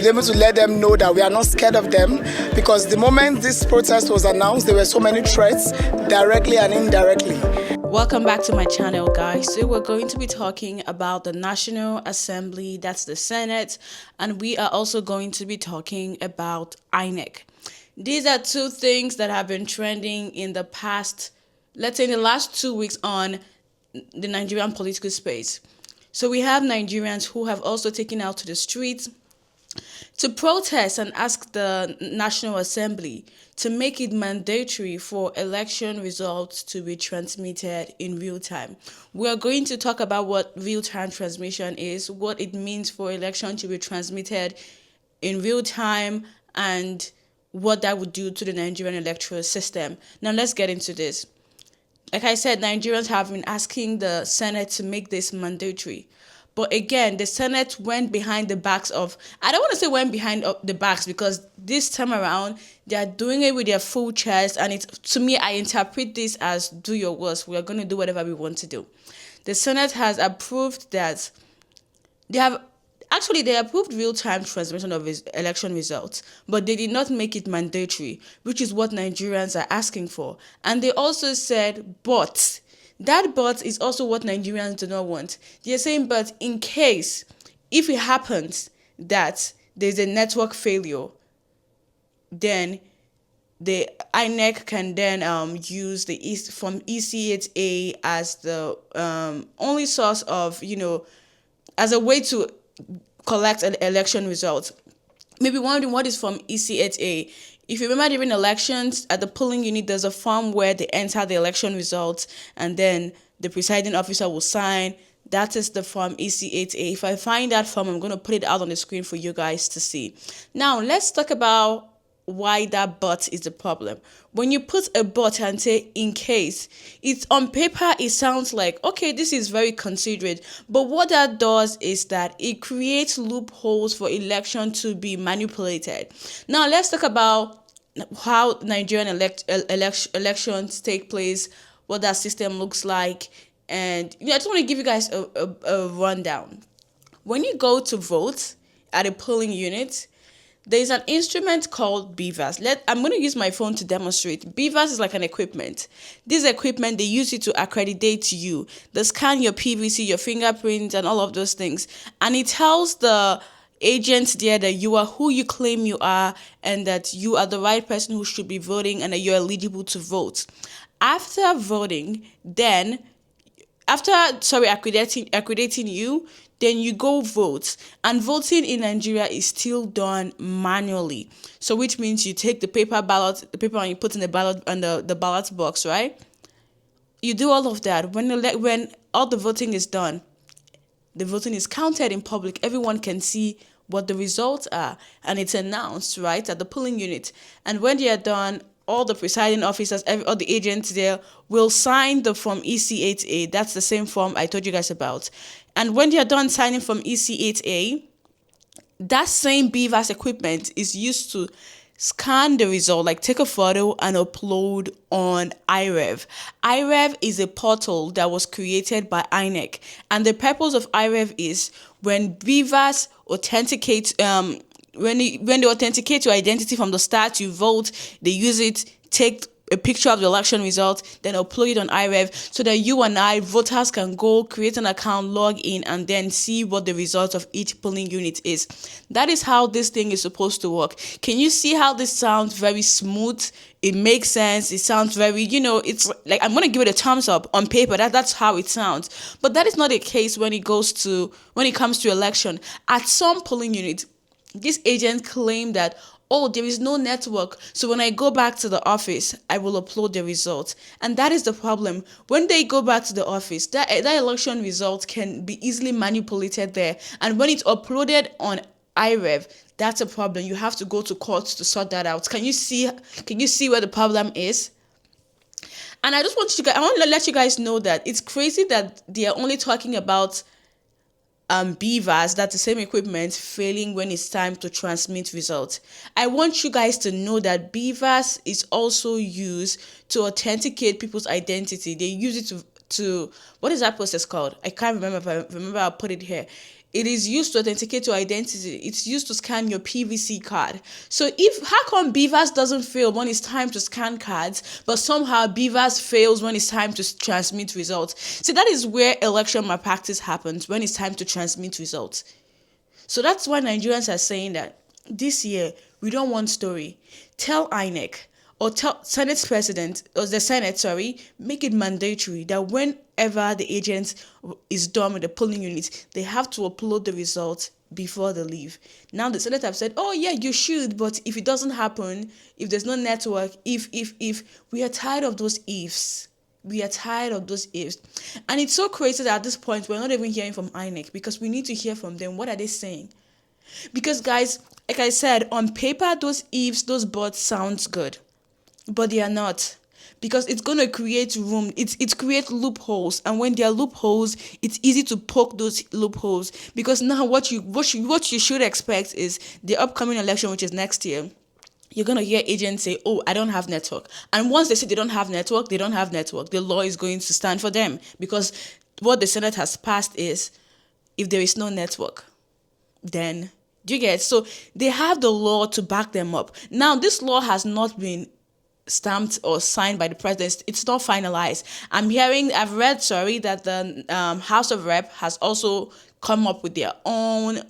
been able to let them know that we are not scared of them, because the moment this protest was announced, there were so many threats, directly and indirectly. Welcome back to my channel, guys. So we're going to be talking about the National Assembly, that's the Senate, and we are also going to be talking about INEC. These are two things that have been trending in the past, let's say in the last 2 weeks on the Nigerian political space. So we have Nigerians who have also taken out to the streets to protest and ask the National Assembly to make it mandatory for election results to be transmitted in real time. We are going to talk about what real-time transmission is, what it means for election to be transmitted in real time, and what that would do to the Nigerian electoral system. Now let's get into this. Like I said, Nigerians have been asking the Senate to make this mandatory. But again, the Senate went behind the backs of, I don't want to say went behind the backs, because this time around, they are doing it with their full chest. And it's, to me, I interpret this as do your worst. We are going to do whatever we want to do. The Senate has approved that they approved real-time transmission of election results, but they did not make it mandatory, which is what Nigerians are asking for. And they also said, but that but is also what Nigerians do not want. They're saying, but in case, if it happens that there's a network failure, then the INEC can then use the from EC8A as the only source of, as a way to collect an election result. Maybe wondering what is from EC8A. If you remember, during elections, at the polling unit, there's a form where they enter the election results and then the presiding officer will sign. That is the form EC8A. If I find that form, I'm going to put it out on the screen for you guys to see. Now, let's talk about why that but is the problem. When you put a but and say in case, it's on paper, it sounds like, okay, this is very considerate. But what that does is that it creates loopholes for election to be manipulated. Now, let's talk about how Nigerian elections take place, what that system looks like. And I just want to give you guys a rundown. When you go to vote at a polling unit, there's an instrument called BVAS. I'm going to use my phone to demonstrate. BVAS is like an equipment. This equipment, they use it to accreditate you. They scan your PVC, your fingerprints, and all of those things. And it tells the agents there that you are who you claim you are, and that you are the right person who should be voting, and that you're eligible to vote. After voting, accrediting you, then you go vote. And voting in Nigeria is still done manually. So which means you take the paper and you put in the ballot and the ballot box, right? You do all of that. When all the voting is done, the voting is counted in public. Everyone can see what the results are, and it's announced, right, at the polling unit. And when they are done, all the presiding officers, all the agents there will sign the form EC8A. That's the same form I told you guys about. And when they are done signing from EC8A, that same BVAS equipment is used to scan the result, like take a photo and upload on iRev. iRev is a portal that was created by INEC. And the purpose of iRev is when BVAS authenticates, when they authenticate your identity from the start, you vote, they use it, take a picture of the election result, then upload it on iRev so that you and I, voters, can go create an account, log in, and then see what the result of each polling unit is. That is how this thing is supposed to work. Can you see how this sounds very smooth? It makes sense. It sounds very, it's like, I'm going to give it a thumbs up on paper. That's how it sounds. But that is not the case when it comes to election. At some polling units, these agents claim that, there is no network, so when I go back to the office, I will upload the results. And that is the problem. When they go back to the office, that election result can be easily manipulated there. And when it's uploaded on iRev, that's a problem. You have to go to court to sort that out. Can you see where the problem is? And I want to let you guys know that it's crazy that they are only talking about BVAS, that's the same equipment, failing when it's time to transmit results. I want you guys to know that BVAS is also used to authenticate people's identity. They use it to what is that process called? I can't remember. If I remember, I'll put it here. It is used to authenticate your identity. It's used to scan your PVC card. So how come Beavers doesn't fail when it's time to scan cards, but somehow Beavers fails when it's time to transmit results? See, that is where election malpractice happens, when it's time to transmit results. So that's why Nigerians are saying that this year, we don't want story. Tell INEC or tell Senate President, or the Senate, make it mandatory that whenever the agent is done with the polling unit, they have to upload the results before they leave. Now the Senate have said, oh yeah, you should, but if it doesn't happen, if there's no network, if, we are tired of those ifs. We are tired of those ifs. And it's so crazy that at this point, we're not even hearing from INEC, because we need to hear from them. What are they saying? Because guys, like I said, on paper, those ifs, those buts sounds good, but they are not, because it's going to create room. It creates loopholes, and when there are loopholes, it's easy to poke those loopholes. Because now what you should expect is the upcoming election, which is next year. You're going to hear agents say, oh, I don't have network. And once they say they don't have network, they don't have network. The law is going to stand for them, because what the Senate has passed is, if there is no network, then, do you get? So they have the law to back them up. Now, this law has not been stamped or signed by the president. It's not finalized. I've read that the House of Rep has also come up with their own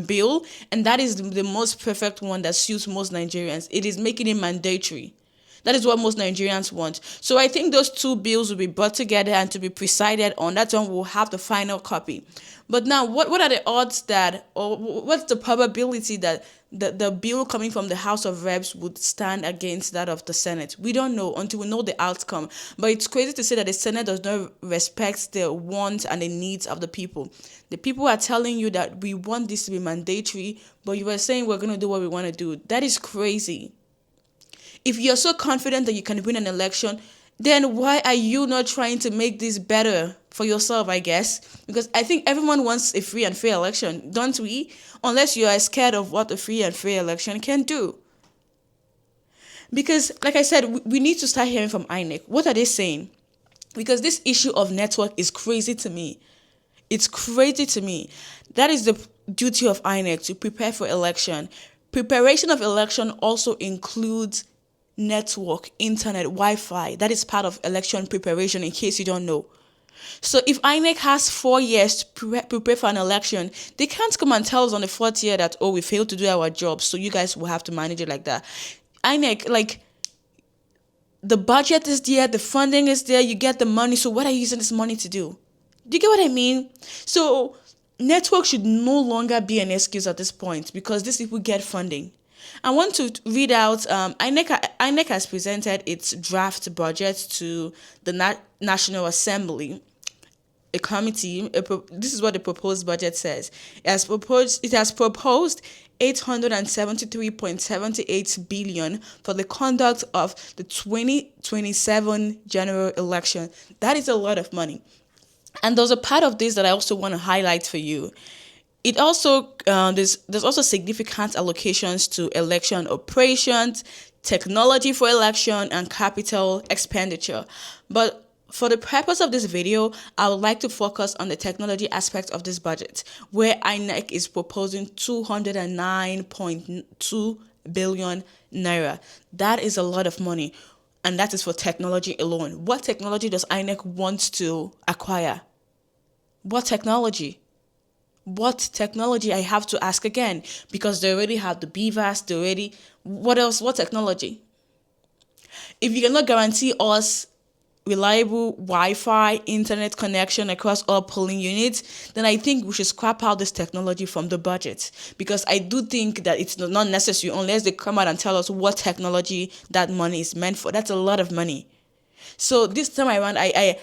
bill, and that is the most perfect one that suits most Nigerians. It is making it mandatory. That is what most Nigerians want. So I think those two bills will be brought together and to be presided on. That's when we'll have the final copy. But now, what are the odds that, or what's the probability that the bill coming from the House of Reps would stand against that of the Senate? We don't know until we know the outcome. But it's crazy to say that the Senate does not respect the wants and the needs of the people. The people are telling you that we want this to be mandatory, but you are saying we're going to do what we want to do. That is crazy. If you're so confident that you can win an election, then why are you not trying to make this better for yourself, I guess? Because I think everyone wants a free and fair election, don't we? Unless you are scared of what a free and fair election can do. Because, like I said, we need to start hearing from INEC. What are they saying? Because this issue of network is crazy to me. It's crazy to me. That is the duty of INEC, to prepare for election. Preparation of election also includes network, internet, Wi-Fi. That is part of election preparation, in case you don't know. So if INEC has 4 years to prepare for an election, they can't come and tell us on the 4th year that, oh, we failed to do our job, so you guys will have to manage it like that. INEC, the budget is there, the funding is there, you get the money, so what are you using this money to do? Do you get what I mean? So network should no longer be an excuse at this point, because these people get funding. I want to read out, INEC has presented its draft budget to the National Assembly, a committee. This is what the proposed budget says. It has proposed 873.78 billion for the conduct of the 2027 general election. That is a lot of money. And there's a part of this that I also want to highlight for you. It also there's also significant allocations to election operations, technology for election, and capital expenditure. But for the purpose of this video, I would like to focus on the technology aspect of this budget, where INEC is proposing 209.2 billion naira. That is a lot of money, and that is for technology alone. What technology does INEC want to acquire? What technology? What technology, I have to ask again, because they already have the BVAS, what else, what technology? If you cannot guarantee us reliable Wi-Fi internet connection across all polling units, then I think we should scrap out this technology from the budget, because I do think that it's not necessary unless they come out and tell us what technology that money is meant for. That's a lot of money. So this time around, I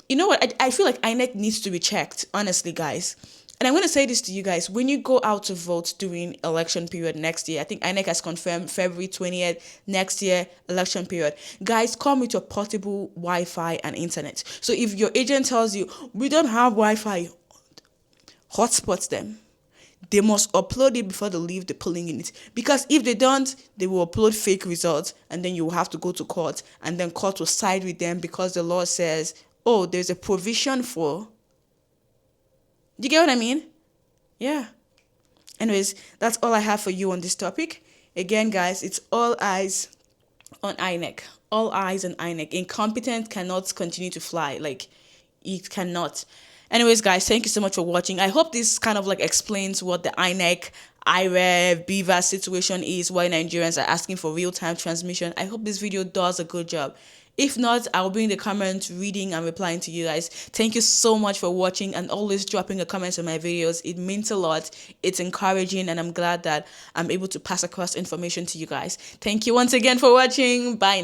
you know what, I feel like INEC needs to be checked, honestly, guys. And I'm going to say this to you guys. When you go out to vote during election period next year, I think INEC has confirmed February 20th, next year, election period. Guys, come with your portable Wi-Fi and internet. So if your agent tells you, we don't have Wi-Fi, hotspots them. They must upload it before they leave the polling unit. Because if they don't, they will upload fake results, and then you will have to go to court, and then court will side with them because the law says, oh, there's a provision for... Do you get what I mean? yeah. Anyways, that's all I have for you on this topic. Again, guys, it's all eyes on INEC. All eyes on INEC. Incompetent cannot continue to fly. Like, it cannot. Anyways, guys, thank you so much for watching. I hope this kind of like explains what the INEC, IREV, BVAS situation is, why Nigerians are asking for real-time transmission. I hope this video does a good job. If not, I'll be in the comments reading and replying to you guys. Thank you so much for watching and always dropping a comment on my videos. It means a lot. It's encouraging and I'm glad that I'm able to pass across information to you guys. Thank you once again for watching. Bye now.